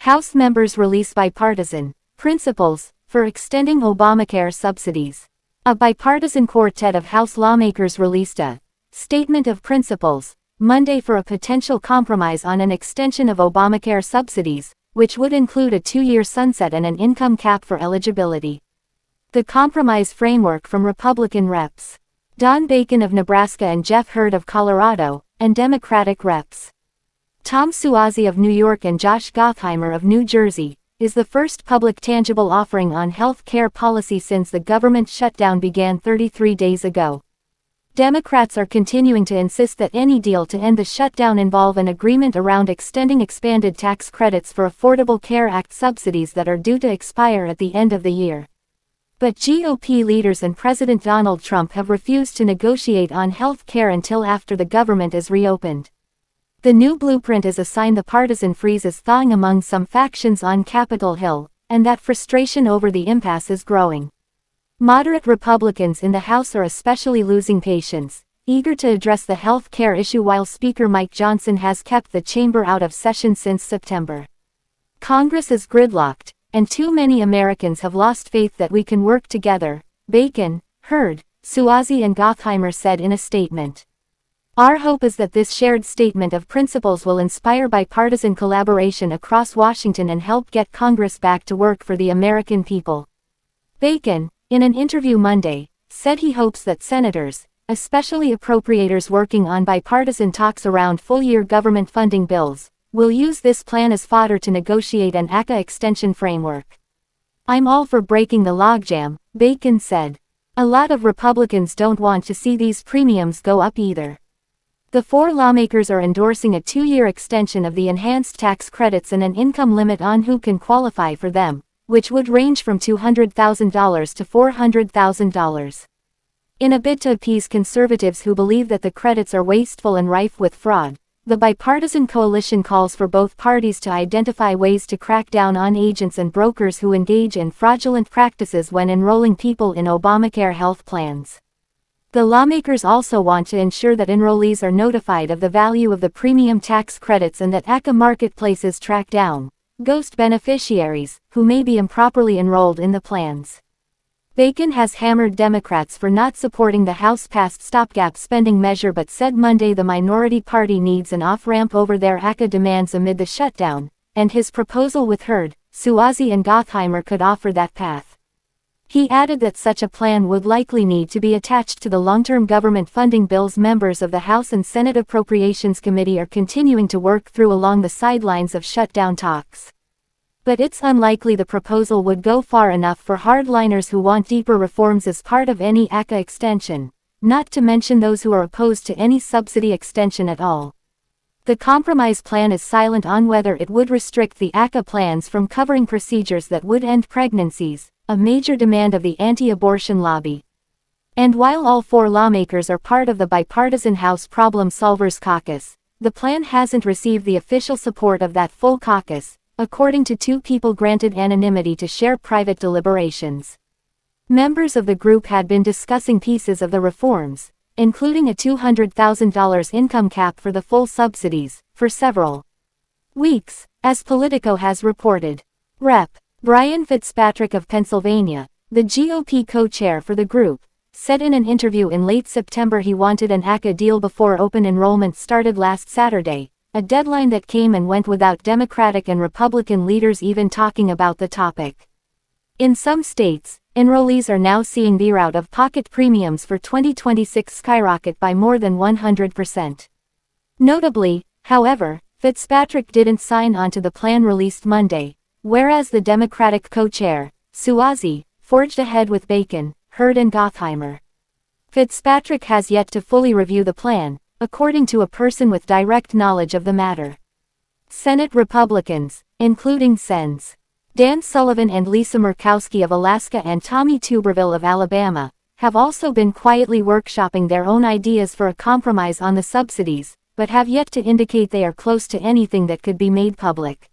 House members release bipartisan principles for extending Obamacare subsidies. A bipartisan quartet of House lawmakers released a statement of principles Monday for a potential compromise on an extension of Obamacare subsidies, which would include a 2-year sunset and an income cap for eligibility. The compromise framework from Republican Reps. Don Bacon of Nebraska and Jeff Hurd of Colorado, and Democratic Reps. Tom Suozzi of New York and Josh Gottheimer of New Jersey, is the first public tangible offering on health care policy since the government shutdown began 33 days ago. Democrats are continuing to insist that any deal to end the shutdown involve an agreement around extending expanded tax credits for Affordable Care Act subsidies that are due to expire at the end of the year. But GOP leaders and President Donald Trump have refused to negotiate on health care until after the government is reopened. The new blueprint is a sign the partisan freeze is thawing among some factions on Capitol Hill, and that frustration over the impasse is growing. Moderate Republicans in the House are especially losing patience, eager to address the health care issue while Speaker Mike Johnson has kept the chamber out of session since September. Congress is gridlocked, and too many Americans have lost faith that we can work together, Bacon, Hurd, Suozzi and Gottheimer said in a statement. Our hope is that this shared statement of principles will inspire bipartisan collaboration across Washington and help get Congress back to work for the American people. Bacon, in an interview Monday, said he hopes that senators, especially appropriators working on bipartisan talks around full-year government funding bills, will use this plan as fodder to negotiate an ACA extension framework. I'm all for breaking the logjam, Bacon said. A lot of Republicans don't want to see these premiums go up either. The 4 lawmakers are endorsing a 2-year extension of the enhanced tax credits and an income limit on who can qualify for them, which would range from $200,000 to $400,000. In a bid to appease conservatives who believe that the credits are wasteful and rife with fraud, the bipartisan coalition calls for both parties to identify ways to crack down on agents and brokers who engage in fraudulent practices when enrolling people in Obamacare health plans. The lawmakers also want to ensure that enrollees are notified of the value of the premium tax credits and that ACA marketplaces track down ghost beneficiaries who may be improperly enrolled in the plans. Bacon has hammered Democrats for not supporting the House-passed stopgap spending measure but said Monday the minority party needs an off-ramp over their ACA demands amid the shutdown, and his proposal with Hurd, Suozzi and Gottheimer could offer that path. He added that such a plan would likely need to be attached to the long-term government funding bills members of the House and Senate Appropriations Committee are continuing to work through along the sidelines of shutdown talks. But it's unlikely the proposal would go far enough for hardliners who want deeper reforms as part of any ACA extension, not to mention those who are opposed to any subsidy extension at all. The compromise plan is silent on whether it would restrict the ACA plans from covering procedures that would end pregnancies, a major demand of the anti-abortion lobby. And while all 4 lawmakers are part of the bipartisan House Problem Solvers Caucus, the plan hasn't received the official support of that full caucus, according to 2 people granted anonymity to share private deliberations. Members of the group had been discussing pieces of the reforms, including a $200,000 income cap for the full subsidies, for several weeks, as Politico has reported. Rep. Brian Fitzpatrick of Pennsylvania, the GOP co-chair for the group, said in an interview in late September he wanted an ACA deal before open enrollment started last Saturday, a deadline that came and went without Democratic and Republican leaders even talking about the topic. In some states, enrollees are now seeing their out-of-pocket premiums for 2026 skyrocket by more than 100%. Notably, however, Fitzpatrick didn't sign on to the plan released Monday, whereas the Democratic co-chair, Suozzi, forged ahead with Bacon, Hurd and Gottheimer. Fitzpatrick has yet to fully review the plan, according to a person with direct knowledge of the matter. Senate Republicans, including Sens. Dan Sullivan and Lisa Murkowski of Alaska and Tommy Tuberville of Alabama, have also been quietly workshopping their own ideas for a compromise on the subsidies, but have yet to indicate they are close to anything that could be made public.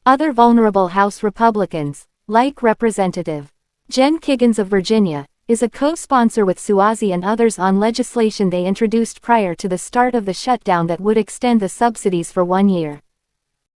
Other vulnerable House Republicans, like Representative Jen Kiggans of Virginia, is a co-sponsor with Suozzi and others on legislation they introduced prior to the start of the shutdown that would extend the subsidies for 1 year.